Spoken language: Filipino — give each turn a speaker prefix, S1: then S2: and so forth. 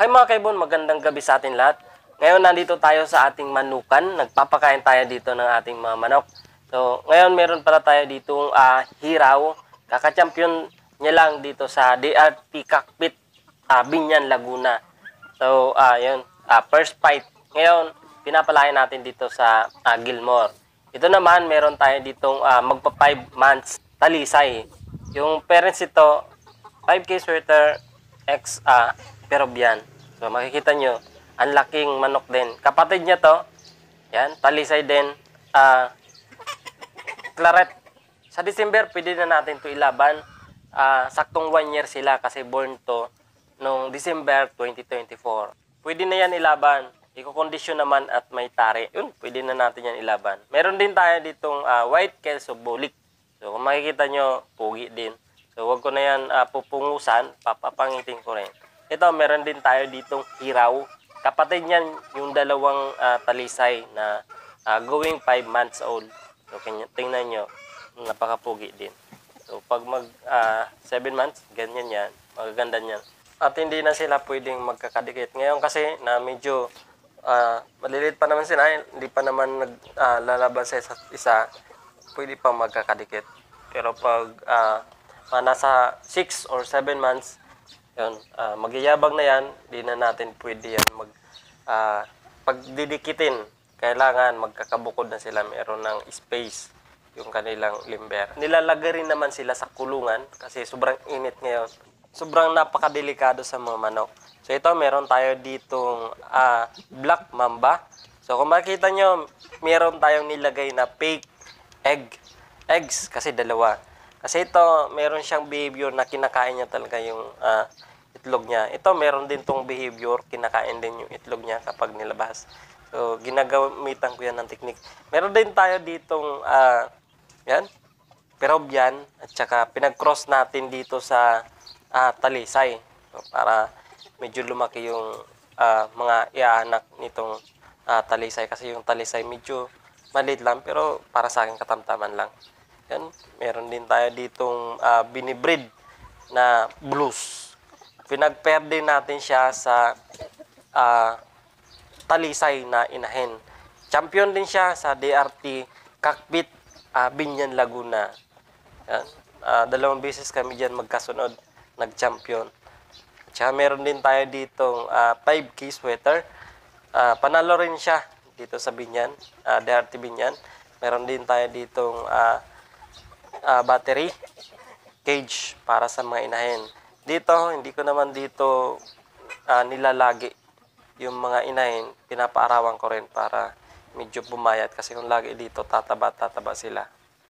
S1: Hi mga kaibon, magandang gabi sa atin lahat. Ngayon nandito tayo sa ating manukan. Nagpapakain tayo dito ng ating mga manok. So ngayon meron pala tayo ditong hiraw. Kaka-champion niya lang dito sa DRT Cockpit, Binyan, Laguna. So yun, first fight. Ngayon pinapalain natin dito sa Gilmore. Ito naman meron tayo ditong magpa 5 months talisay. Yung parents ito 5K sweater X Peruvian. So makikita nyo, ang laking manok din. Kapatid niya to, yan, talisay din, claret. Sa December, pwede na natin to ilaban. Saktong 1 year sila kasi born to noong December 2024. Pwede na yan ilaban. Iko-condition naman at may tari. Yun, pwede na natin yan ilaban. Meron din tayo ditong white kelso bulik. So kung makikita nyo, pugi din. So, wag ko na yan pupungusan, papapangitin ko rin. Ito, meron din tayo ditong hiraw. Kapatid niyan yung dalawang talisay na going 5 months old. So, tingnan nyo, napakapugi din. So, pag mag 7 months, ganyan yan. Magaganda niyan. At hindi na sila pwedeng magkakadikit. Ngayon kasi na medyo maliliit pa naman sila, hindi pa naman naglalaban sa isa't isa, pwede pa magkakadikit. Pero pag nasa 6 or 7 months, yun, magyayabang na yan, di na natin pwede yan pagdidikitin. Kailangan magkakabukod na sila, meron ng space yung kanilang limber. Nilalagay rin naman sila sa kulungan kasi sobrang init ngayon. Sobrang napakadelikado sa mga manok. So ito, meron tayo ditong black mamba. So kung makikita nyo, meron tayong nilagay na fake eggs kasi dalawa. Kasi ito, meron siyang behavior na kinakain niya talaga yung itlog niya. Ito, meron din tong behavior, kinakain din yung itlog niya kapag nilabas. So, ginagamitan ko yan ng technique. Meron din tayo ditong, yan, Peruvian, at saka pinag-cross natin dito sa talisay. So, para medyo lumaki yung mga iaanak nitong talisay. Kasi yung talisay medyo maliit lang, pero para sa akin katamtaman lang. Yan, meron din tayo ditong binibreed na blues. Pinag-pair din natin siya sa talisay na inahin. Champion din siya sa DRT Cockpit, Binyan, Laguna. Yan, 2 beses kami dyan magkasunod nag-champion. Tsaka meron din tayo ditong 5K sweater. Panalo rin siya dito sa Binyan, DRT Binyan. Meron din tayo ditong battery cage para sa mga inahin. Dito, hindi ko naman dito nilalagi yung mga inahin. Pinapaarawan ko rin para medyo bumayat kasi kung lagi dito tataba sila.